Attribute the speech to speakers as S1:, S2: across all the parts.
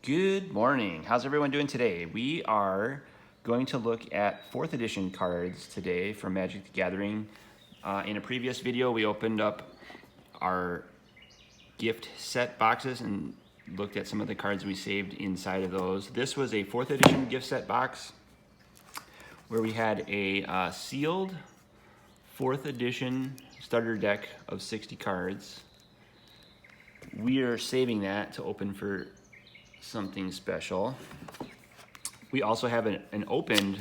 S1: Good morning. How's everyone doing today? We are going to look at 4th edition cards today from Magic the Gathering. In a previous video, we opened up our gift set boxes and looked at some of the cards we saved inside of those. This was a 4th edition gift set box where we had a sealed 4th edition starter deck of 60 cards. We are saving that to open for something special. We also have an opened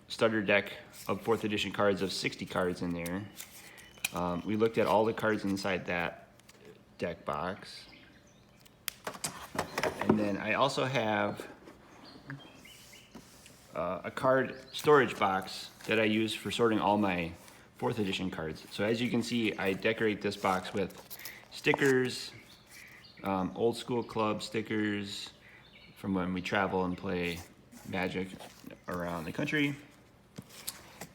S1: starter deck of 4th edition cards of 60 cards in there. We looked at all the cards inside that deck box. And then I also have a card storage box that I use for sorting all my 4th edition cards. So as you can see, I decorate this box with stickers, old school club stickers from when we travel and play Magic around the country,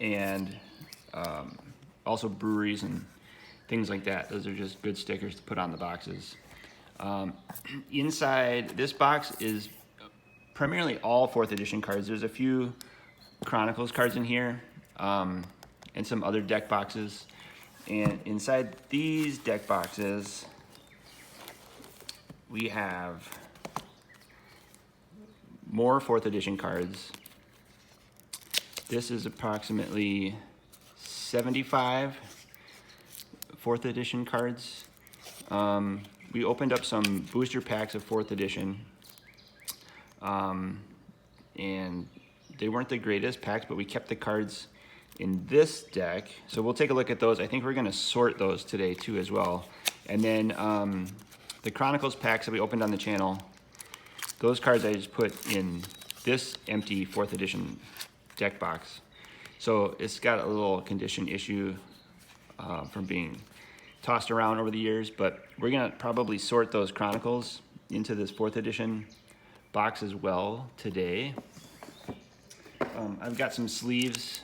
S1: and also breweries and things like that. Those are just good stickers to put on the boxes. Inside this box is primarily all 4th edition cards. There's a few Chronicles cards in here, and some other deck boxes. And inside these deck boxes, we have more 4th edition cards. This is approximately 75 4th edition cards. We opened up some booster packs of 4th edition, and they weren't the greatest packs, but we kept the cards in this deck. So we'll take a look at those. I think we're gonna sort those today too as well. And then the Chronicles packs that we opened on the channel, those cards I just put in this empty 4th edition deck box. So it's got a little condition issue from being tossed around over the years, but we're gonna probably sort those Chronicles into this 4th edition box as well today. I've got some sleeves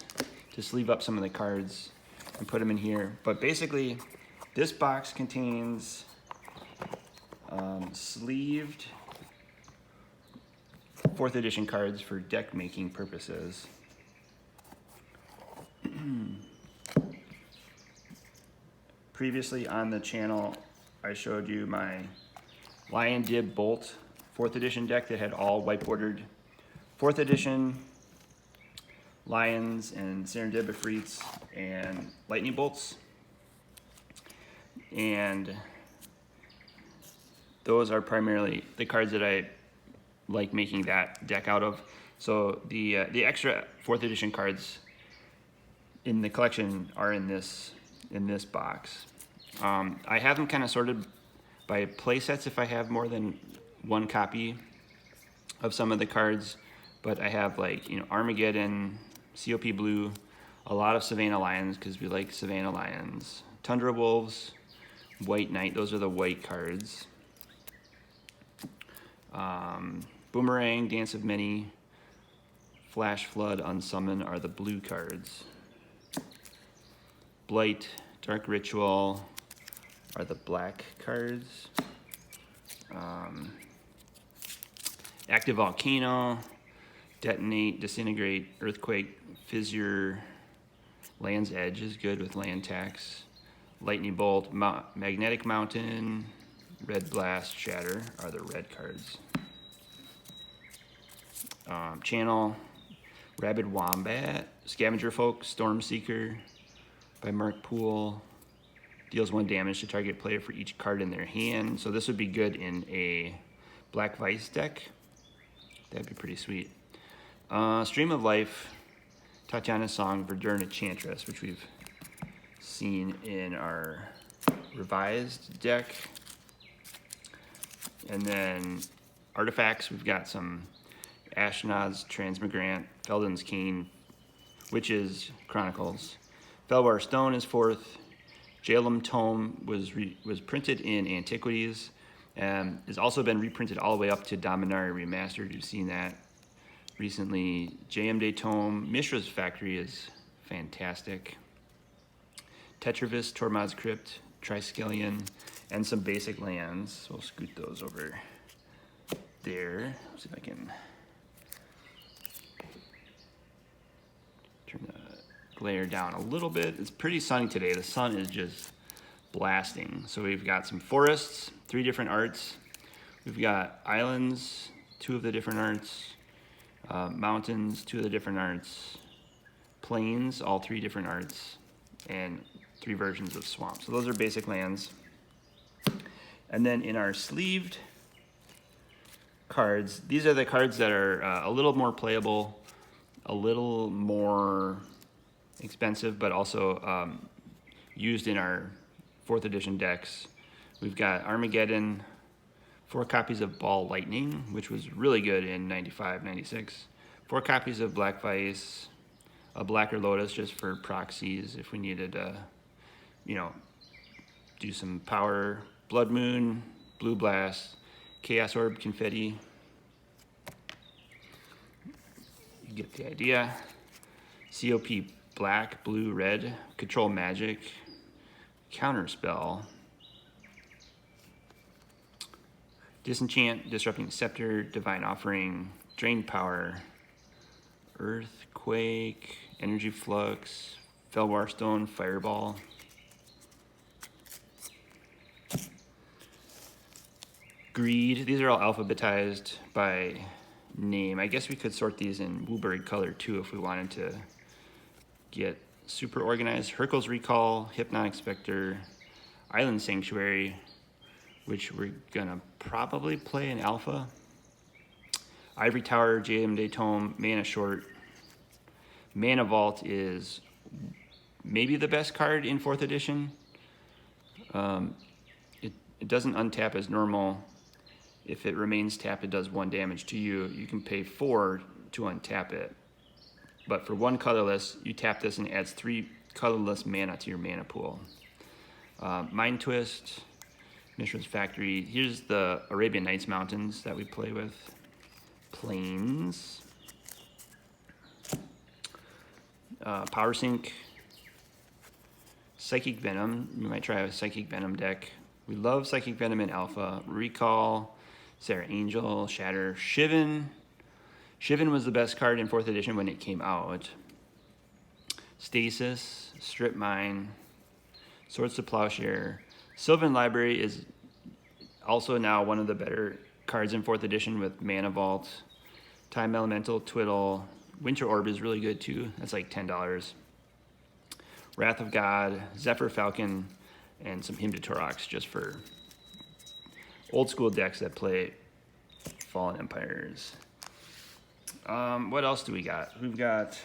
S1: to sleeve up some of the cards and put them in here. But basically, this box contains sleeved 4th edition cards for deck making purposes. Previously on the channel, I showed you my Lion Dib Bolt 4th edition deck that had all white bordered 4th edition Lions and Serendib Efreets and Lightning Bolts. And those are primarily the cards that I like making that deck out of. So the extra 4th edition cards in the collection are in this box. I have them kind of sorted by play sets if I have more than one copy of some of the cards, but I have, like, Armageddon, COP Blue, a lot of Savannah Lions because we like Savannah Lions, Tundra Wolves, White Knight, those are the white cards. Boomerang, Dance of Many, Flash Flood, Unsummon are the blue cards. Blight, Dark Ritual are the black cards. Active Volcano, Detonate, Disintegrate, Earthquake, Fissure, Land's Edge is good with land tax. Lightning Bolt, Magnetic Mountain, Red Blast, Shatter are the red cards. Channel, Rabid Wombat, Scavenger Folk, Storm Seeker by Mark Poole, deals 1 damage to target player for each card in their hand. So this would be good in a Black Vice deck. That'd be pretty sweet. Stream of Life, Tatiana's Song, Verdurn Enchantress, which we've seen in our revised deck. And then artifacts, we've got some Ashnod's Transmigrant, Felden's Cane, Witches Chronicles. Felwar Stone is 4th. Jalem Tome was printed in Antiquities and has also been reprinted all the way up to Dominaria Remastered. You've seen that recently. JMD Tome, Mishra's Factory is fantastic. Tetravis, Tormod's Crypt, Triskelion, and some basic lands. So we'll scoot those over there. Let's see if I can turn the glare down a little bit. It's pretty sunny today. The sun is just blasting. So we've got some forests, 3 different arts. We've got islands, 2 of the different arts. Mountains, 2 of the different arts. Plains, all 3 different arts. And 3 versions of swamp. So those are basic lands. And then in our sleeved cards, these are the cards that are a little more playable, a little more expensive, but also used in our 4th edition decks. We've got Armageddon, 4 copies of Ball Lightning, which was really good in 95, 96. 4 copies of Black Vice, a Blacker Lotus just for proxies if we needed to, you know, do some power. Blood Moon, Blue Blast, Chaos Orb, Confetti. You get the idea. COP Black, Blue, Red, Control Magic, Counterspell, Disenchant, Disrupting Scepter, Divine Offering, Drain Power, Earthquake, Energy Flux, Felwar Stone, Fireball. Greed. These are all alphabetized by name. I guess we could sort these in Wooburg color too if we wanted to get super organized. Hercule's Recall, Hypnotic Spectre, Island Sanctuary, which we're gonna probably play in alpha. Ivory Tower, J.M. Tome, Mana Short. Mana Vault is maybe the best card in 4th edition. It doesn't untap as normal. If it remains tapped, it does 1 damage to you. You can pay 4 to untap it. But for 1 colorless, you tap this and it adds 3 colorless mana to your mana pool. Mind Twist, Mishra's Factory. Here's the Arabian Nights Mountains that we play with. Plains. Power Sink. Psychic Venom. You might try a Psychic Venom deck. We love Psychic Venom in alpha. Recall. Sarah Angel, Shatter, Shivan. Shivan was the best card in 4th edition when it came out. Stasis, Strip Mine, Swords to Plowshare. Sylvan Library is also now one of the better cards in 4th edition with Mana Vault. Time Elemental, Twiddle. Winter Orb is really good too. That's like $10. Wrath of God, Zephyr Falcon, and some Hymn to Torox just for old school decks that play Fallen Empires. What else do we got? We've got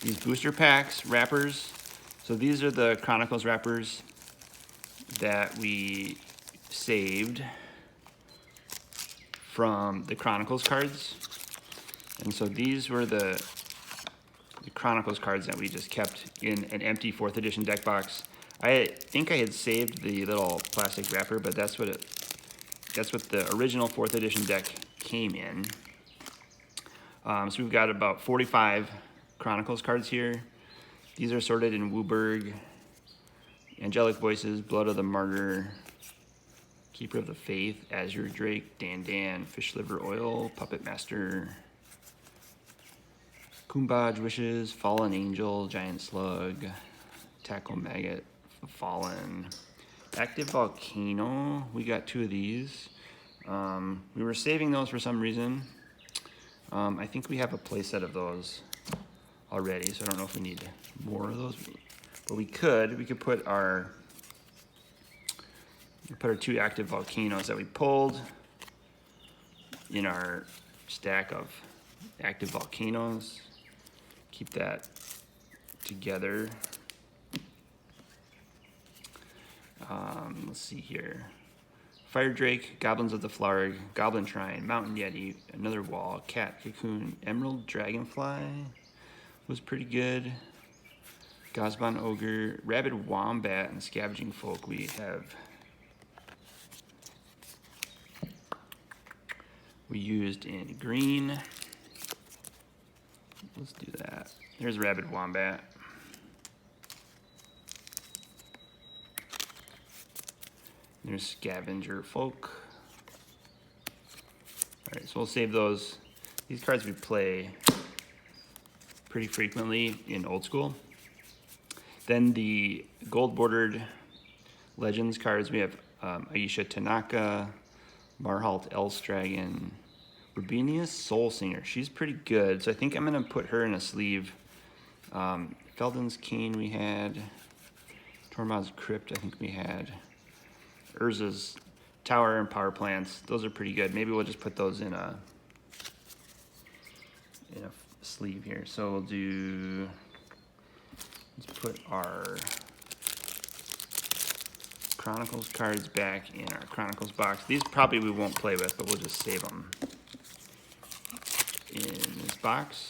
S1: these booster packs, wrappers. So these are the Chronicles wrappers that we saved from the Chronicles cards. And so these were the Chronicles cards that we just kept in an empty 4th edition deck box. I think I had saved the little plastic wrapper, but that's what the original 4th edition deck came in. So we've got about 45 Chronicles cards here. These are sorted in Wooburg, Angelic Voices, Blood of the Martyr, Keeper of the Faith, Azure Drake, Dan, Fish Liver Oil, Puppet Master, Kumbaj Wishes, Fallen Angel, Giant Slug, Tackle Maggot, Fallen, Active Volcano. We got 2 of these. We were saving those for some reason. I think we have a playset of those already, so I don't know if we need more of those. But we could put our 2 active volcanoes that we pulled in our stack of active volcanoes. Keep that together. Let's see here. Fire Drake, Goblins of the Flarg, Goblin Shrine, Mountain Yeti, Another Wall, Cat, Cocoon, Emerald Dragonfly was pretty good. Gosbon Ogre, Rabid Wombat, and Scavenging Folk we used in green. Let's do that. There's Rabid Wombat. There's Scavenger Folk. right, so we'll save those. These cards we play pretty frequently in old school. Then the gold bordered Legends cards, we have Aisha Tanaka, Marhalt Elstragon, Rubinius Soul Singer. She's pretty good, so I think I'm gonna put her in a sleeve. Felden's Cane we had, Tormod's Crypt I think we had, Urza's Tower and Power Plants. Those are pretty good. Maybe we'll just put those in a sleeve here. So we'll do, let's put our Chronicles cards back in our Chronicles box. These probably we won't play with, but we'll just save them in this box.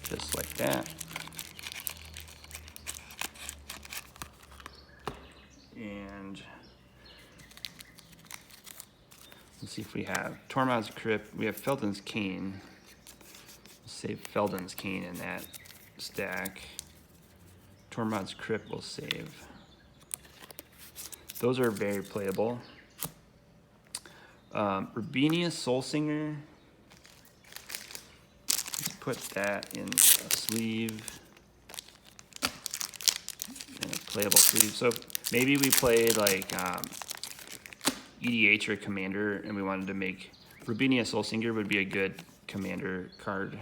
S1: Just like that. And let's see if we have Tormod's Crypt. We have Felden's Cane. We'll save Felden's Cane in that stack. Tormod's Crypt we'll save. Those are very playable. Rubinius Soul Singer. Let's put that in a sleeve. In a playable sleeve. So maybe we played like EDH or Commander and we wanted to make Rubinius Soul Singer would be a good Commander card.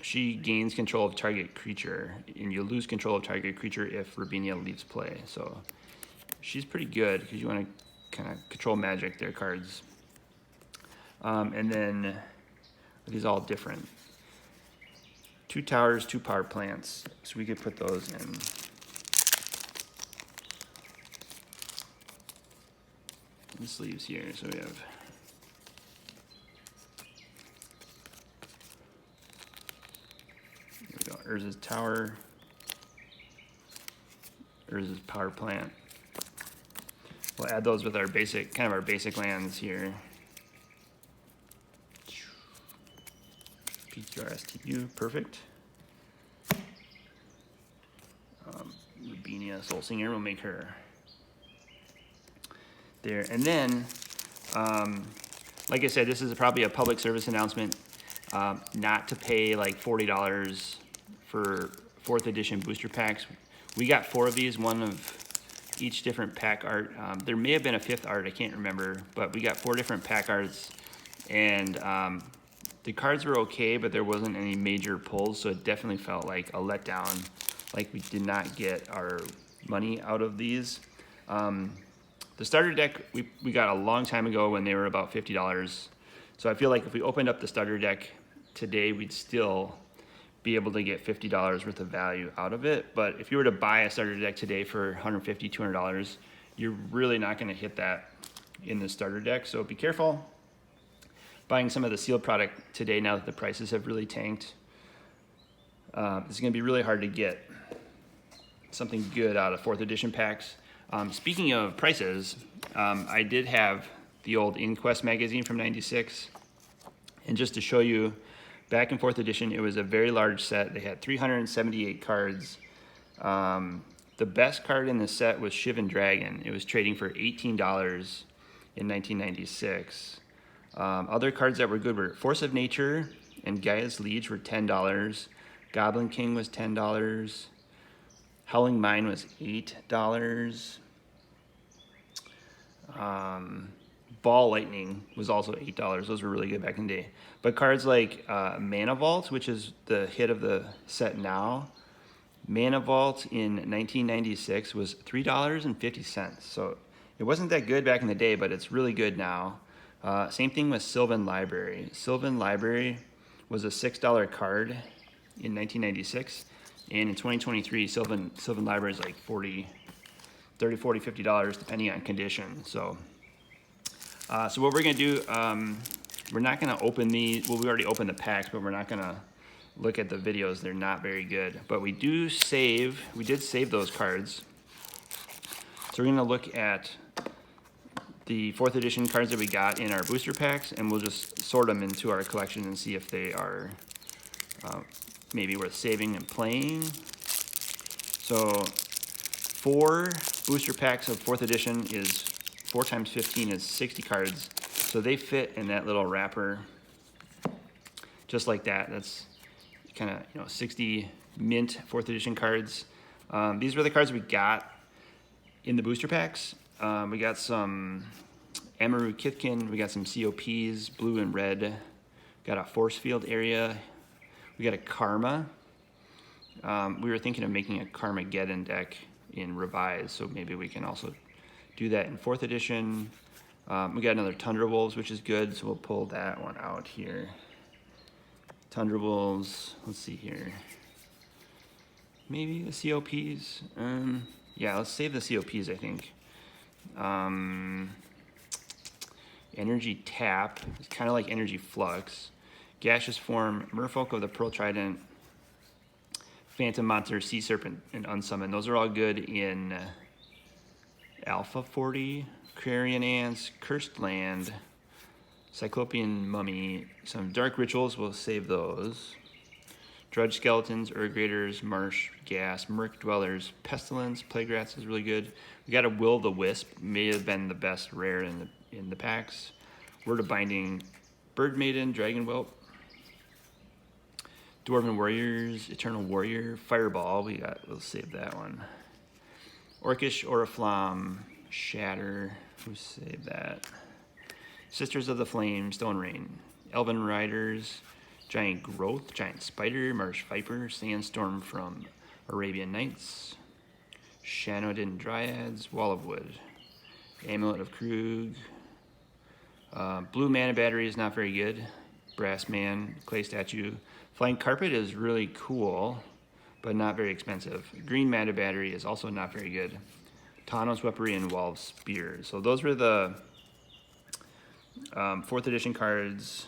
S1: She gains control of target creature, and you lose control of target creature if Rubinia leaves play. So she's pretty good because you want to kind of control magic, their cards. And then these all different. 2 towers, 2 power plants. So we could put those in. The sleeves here. So we have Urza's Tower, Urza's Power Plant. We'll add those with our basic, kind of our basic lands here. PQRSTU, perfect. Rubinia Soul Singer, we'll make her there. And then, like I said, this is probably a public service announcement, not to pay like $40 for 4th edition booster packs. We got 4 of these, one of each different pack art. There may have been a 5th art, I can't remember, but we got 4 different pack arts, and the cards were okay, but there wasn't any major pulls, so it definitely felt like a letdown, like we did not get our money out of these. The starter deck we got a long time ago when they were about $50, so I feel like if we opened up the starter deck today, we'd still be able to get $50 worth of value out of it. But if you were to buy a starter deck today for $150, $200, you're really not going to hit that in the starter deck. So be careful buying some of the sealed product today now that the prices have really tanked. It's going to be really hard to get something good out of 4th edition packs. Speaking of prices, I did have the old Inquest magazine from '96, and just to show you, back in 4th edition, it was a very large set. They had 378 cards. The best card in the set was Shivan Dragon. It was trading for $18 in 1996. Other cards that were good were Force of Nature and Gaia's Liege were $10. Goblin King was $10. Howling Mine was $8. Ball Lightning was also $8. Those were really good back in the day. But cards like Mana Vault, which is the hit of the set now, Mana Vault in 1996 was $3.50. So it wasn't that good back in the day, but it's really good now. Same thing with Sylvan Library. Sylvan Library was a $6 card in 1996. And in 2023, Sylvan Library is like $30, $40, $50 depending on condition. So what we're going to do, we're not going to open these. Well, we already opened the packs, but we're not going to look at the videos. They're not very good. But we did save those cards. So we're going to look at the 4th edition cards that we got in our booster packs, and we'll just sort them into our collection and see if they are maybe worth saving and playing. So 4 booster packs of 4th edition is 4 times 15 is 60 cards. So they fit in that little wrapper just like that. That's kind of, 60 mint 4th edition cards. These were the cards we got in the booster packs. We got some Amaru Kithkin, we got some COPs, blue and red. Got a force field area. We got a Karma. We were thinking of making a Carmageddon deck in Revised, so maybe we can also do that in 4th edition. We got another Tundra Wolves, which is good, so we'll pull that one out here. Tundra Wolves, let's see here. Maybe the COPs. Yeah, let's save the COPs, I think. Energy Tap, it's kind of like Energy Flux. Gaseous Form, Merfolk of the Pearl Trident, Phantom Monster, Sea Serpent, and Unsummon. Those are all good in Alpha 40, Crarian Ants, Cursed Land, Cyclopean Mummy, some Dark Rituals, we'll save those. Drudge Skeletons, Urgrators, Marsh, Gas, Murk Dwellers, Pestilence, Plague Rats is really good. We got a Will the Wisp, may have been the best rare in the packs. Word of Binding, Bird Maiden, Dragon Whelp, Dwarven Warriors, Eternal Warrior, Fireball, we'll save that one. Orcish Oriflamme, Shatter, we'll save that. Sisters of the Flame, Stone Rain, Elven Riders, Giant Growth, Giant Spider, Marsh Viper, Sandstorm from Arabian Nights, Shanodin Dryads, Wall of Wood, Amulet of Krug, Blue Mana Battery is not very good, Brass Man, Clay Statue, Flying Carpet is really cool, but not very expensive. Green Mana Battery is also not very good. Thanos Weaponry and Wall of Spears. So those were the 4th edition cards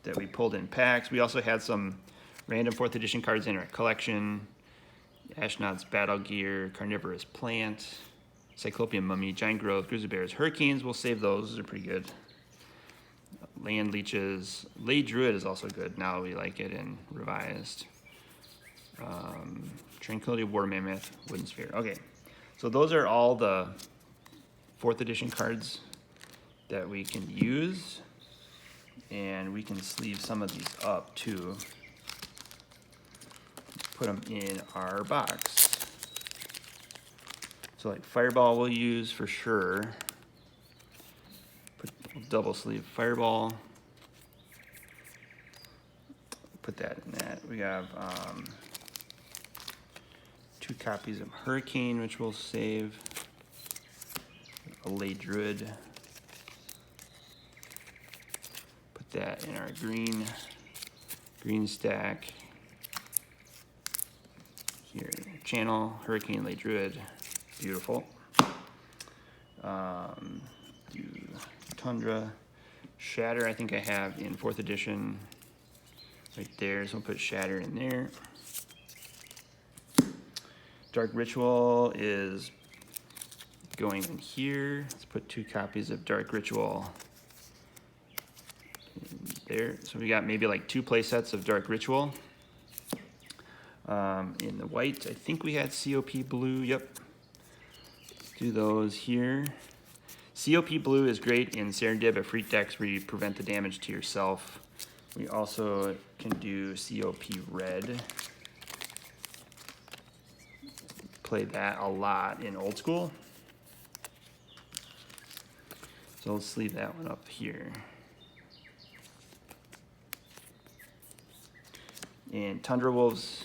S1: that we pulled in packs. We also had some random 4th edition cards in our collection. Ashnod's Battle Gear, Carnivorous Plant, Cyclopean Mummy, Giant Growth, Grizzly Bears, Hurricanes. We'll save those. Those are pretty good. Land Leeches. Lay Druid is also good. Now we like it in Revised. Tranquility War Mammoth, Wooden Sphere. Okay, so those are all the 4th edition cards that we can use. And we can sleeve some of these up too. Put them in our box. So like Fireball we'll use for sure. We'll double sleeve Fireball. Put that in that. We have 2 copies of Hurricane, which we'll save. A Lay Druid. Put that in our green stack. Here, channel, Hurricane, Lay Druid. Beautiful. Do Tundra. Shatter, I think I have in 4th edition right there, so I'll put Shatter in there. Dark Ritual is going in here. Let's put 2 copies of Dark Ritual in there. So we got maybe like 2 play sets of Dark Ritual. In the white, I think we had COP Blue, yep. Do those here. COP Blue is great in Serendib Efreet decks where you prevent the damage to yourself. We also can do COP Red. Play that a lot in Old School. So let's leave that one up here. And Tundra Wolves,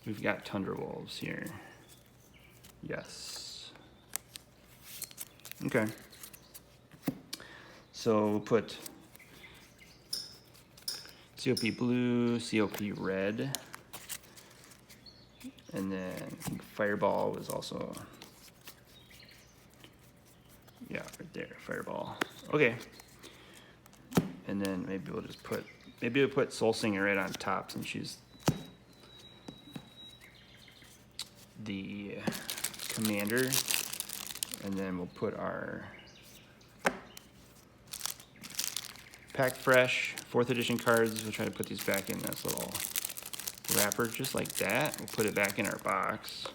S1: we've got Tundra Wolves here. Yes. Okay. So we'll put COP Blue, COP Red, and then I think Fireball was also, yeah, right there, Fireball. Okay. And then maybe we'll just put, maybe we'll put Soul Singer right on top since she's the commander. And then we'll put our Pack Fresh 4th edition cards. We'll try to put these back in this little wrapper just like that. We'll put it back in our box.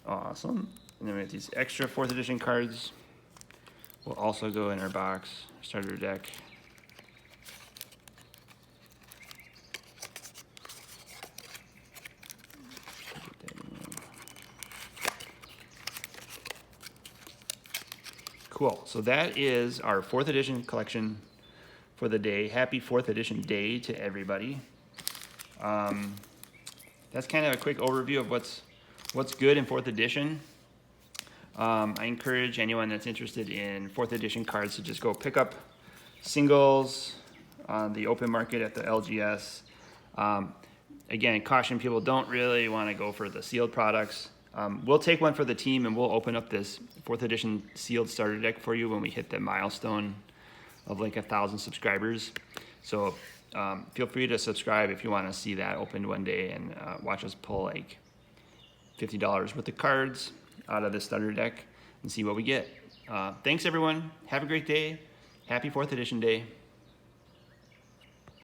S1: Awesome. And then we have these extra 4th edition cards. Will also go in our box, starter deck. Cool, so that is our 4th edition collection for the day. Happy 4th edition day to everybody. That's kind of a quick overview of what's good in 4th edition. I encourage anyone that's interested in 4th edition cards to just go pick up singles on the open market at the LGS. Again, caution people, don't really want to go for the sealed products. We'll take one for the team and we'll open up this 4th edition sealed starter deck for you when we hit the milestone of like 1,000 subscribers. So feel free to subscribe if you want to see that opened one day and watch us pull like $50 worth of cards out of the starter deck and see what we get. Thanks everyone. Have a great day. Happy 4th edition day.